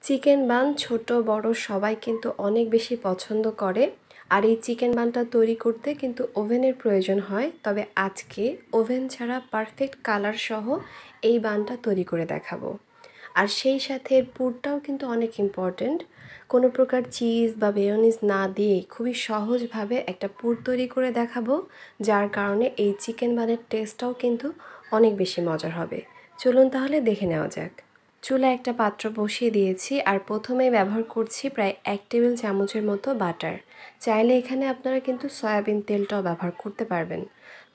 Chicken bun ছোট বড় সবাই কিন্তু অনেক বেশি পছন্দ করে। আর এই চিকেন বানটা তৈরি করতে কিন্তু ওভেনের প্রয়োজন হয়। তবে আজকে ওভেন ছাড়া পারফেক্ট কালার সহ এই বানটা তৈরি করে দেখাবো। আর সেই সাথে এর পুরটাও কিন্তু অনেক ইম্পর্ট্যান্ট। কোনো প্রকার চিজ বা মেয়োনিজ না দিয়ে খুবই সহজভাবে একটা পুর তৈরি করে দেখাবো, যার কারণে এই চিকেন বানের টেস্টটাও কিন্তু অনেক বেশি মজার হবে। চলুন তাহলে দেখে নেওয়া যাক। চুলায় একটা পাত্র বসিয়ে দিয়েছি আর প্রথমেই ব্যবহার করছি প্রায় 1 টেবিল চামচের মতো বাটার। চাইলে এখানে আপনারা কিন্তু সয়াবিন তেলটাও ব্যবহার করতে পারবেন,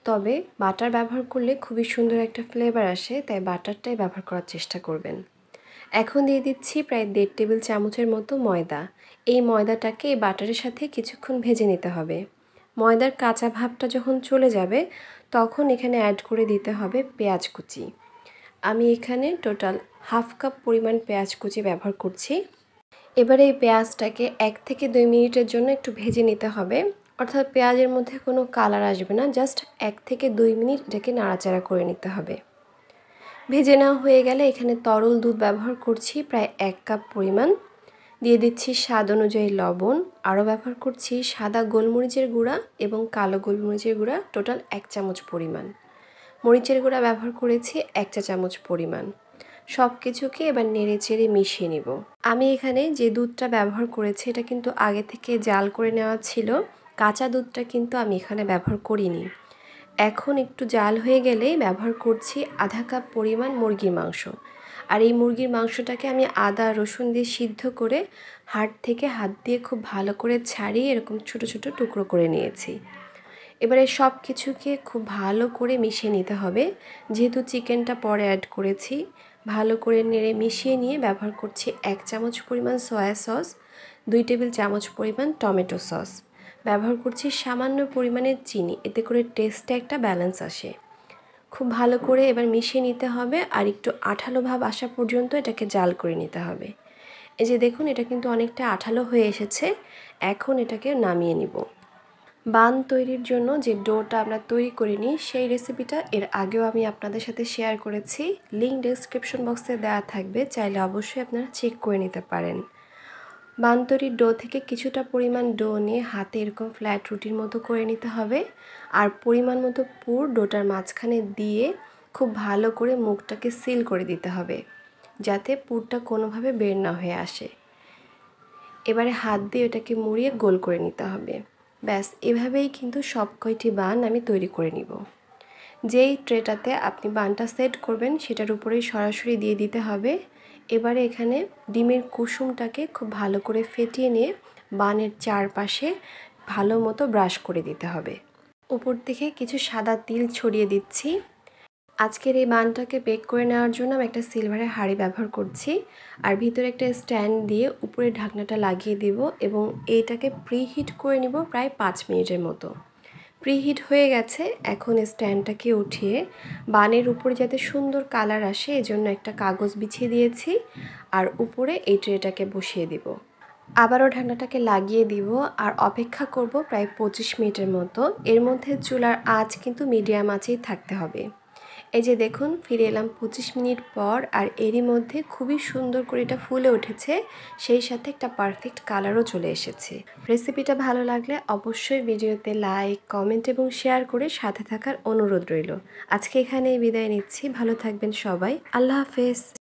তবে বাটার ব্যবহার করলে খুবই সুন্দর একটা ফ্লেভার আসে, তাই বাটারটাই ব্যবহার করার চেষ্টা করবেন। এখন দিয়ে দিচ্ছি প্রায় 1.5 টেবিল চামচের মতো ময়দা। এই ময়দাটাকে এই বাটারের সাথে কিছুক্ষণ ভেজে নিতে হবে। ময়দার কাঁচা ভাবটা যখন চলে যাবে তখন এখানে অ্যাড করে দিতে হবে পেঁয়াজ কুচি। আমি এখানে টোটাল হাফ কাপ পরিমাণ পেঁয়াজ কুচি ব্যবহার করছি। এবারে এই পেঁয়াজটাকে 1 থেকে 2 মিনিটের জন্য একটু ভেজে নিতে হবে, অর্থাৎ পেঁয়াজের মধ্যে কোনো কালার আসবে না, জাস্ট 1 থেকে 2 মিনিট এটাকে নাড়াচাড়া করে নিতে হবে। ভেজে নেওয়া হয়ে গেলে এখানে তরল দুধ ব্যবহার করছি প্রায় 1 কাপ পরিমাণ। দিয়ে দিচ্ছি স্বাদ অনুযায়ী লবণ, আরও ব্যবহার করছি সাদা গোলমরিচের গুঁড়া এবং কালো গোলমরিচের গুঁড়া টোটাল 1 চামচ পরিমাণ। মরিচের গুঁড়া ব্যবহার করেছি 1 চা চামচ পরিমাণ। সব কিছুকে এবার নেড়ে চেড়ে মিশিয়ে নিব। আমি এখানে যে দুধটা ব্যবহার করেছি এটা কিন্তু আগে থেকে জাল করে নেওয়া ছিল, কাঁচা দুধটা কিন্তু আমি এখানে ব্যবহার করিনি। এখন একটু জাল হয়ে গেলেই ব্যবহার করছি আধা কাপ পরিমাণ মুরগির মাংস। আর এই মুরগির মাংসটাকে আমি আদা রসুন দিয়ে সিদ্ধ করে হাড় থেকে হাত দিয়ে খুব ভালো করে ছাড়িয়ে এরকম ছোট ছোট টুকরো করে নিয়েছি। এবারে সব কিছুকে খুব ভালো করে মিশিয়ে নিতে হবে। যেহেতু চিকেনটা পরে অ্যাড করেছি, ভালো করে নেড়ে মিশিয়ে নিয়ে ব্যবহার করছি 1 চামচ পরিমাণ সয়া সস, 2 টেবিল চামচ পরিমাণ টমেটো সস। ব্যবহার করছি সামান্য পরিমাণে চিনি, এতে করে টেস্টে একটা ব্যালেন্স আসে। খুব ভালো করে এবার মিশিয়ে নিতে হবে আর একটু আঠালো ভাব আসা পর্যন্ত এটাকে জাল করে নিতে হবে। এই যে দেখুন, এটা কিন্তু অনেকটা আঠালো হয়ে এসেছে। এখন এটাকে নামিয়ে নিব। বান তৈরির জন্য যে ডোটা আমরা তৈরি করে নিই সেই রেসিপিটা এর আগেও আমি আপনাদের সাথে শেয়ার করেছি, লিঙ্ক ডেসক্রিপশন বক্সে দেওয়া থাকবে, চাইলে অবশ্যই আপনারা চেক করে নিতে পারেন। বান তৈরির ডো থেকে কিছুটা পরিমাণ ডো নিয়ে হাতে এরকম ফ্ল্যাট রুটির মতো করে নিতে হবে আর পরিমাণ মতো পুর ডোটার মাঝখানে দিয়ে খুব ভালো করে মুখটাকে সিল করে দিতে হবে, যাতে পুরটা কোনোভাবে বের না হয়ে আসে। এবারে হাত দিয়ে এটাকে মুড়িয়ে গোল করে নিতে হবে। ব্যাস, এভাবেই কিন্তু সব কয়টি বান আমি তৈরি করে নিব। যেই ট্রেটাতে আপনি বানটা সেট করবেন সেটার উপরেই সরাসরি দিয়ে দিতে হবে। এবারে এখানে ডিমের কুসুমটাকে খুব ভালো করে ফেটিয়ে নিয়ে বানের চারপাশে ভালো মতো ব্রাশ করে দিতে হবে। উপর থেকে কিছু সাদা তিল ছড়িয়ে দিচ্ছি। আজকের এই বানটাকে বেক করে নেওয়ার জন্য আমি একটা সিলভারের হাঁড়ি ব্যবহার করছি আর ভিতরে একটা স্ট্যান্ড দিয়ে উপরে ঢাকনাটা লাগিয়ে দিব এবং এইটাকে প্রিহিট করে নিব প্রায় 5 মিনিটের মতো। প্রিহিট হয়ে গেছে। এখন স্ট্যান্ডটাকে উঠিয়ে বানের উপরে যাতে সুন্দর কালার আসে এজন্য একটা কাগজ বিছিয়ে দিয়েছি আর উপরে এই ট্রেটাকে বসিয়ে দিব। আবারও ঢাকনাটাকে লাগিয়ে দিব আর অপেক্ষা করব প্রায় 25 মিনিটের মতো। এর মধ্যে চুলার আঁচ কিন্তু মিডিয়াম আঁচেই থাকতে হবে। এই যে দেখুন, ফিরে এলাম 25 মিনিট পর আর এরই মধ্যে খুবই সুন্দর করে এটা ফুলে উঠেছে, সেই সাথে একটা পারফেক্ট কালারও চলে এসেছে। রেসিপিটা ভালো লাগলে অবশ্যই ভিডিওতে লাইক, কমেন্ট এবং শেয়ার করে সাথে থাকার অনুরোধ রইল। আজকে এখানেই বিদায় নিচ্ছি। ভালো থাকবেন সবাই। আল্লাহ হাফেজ।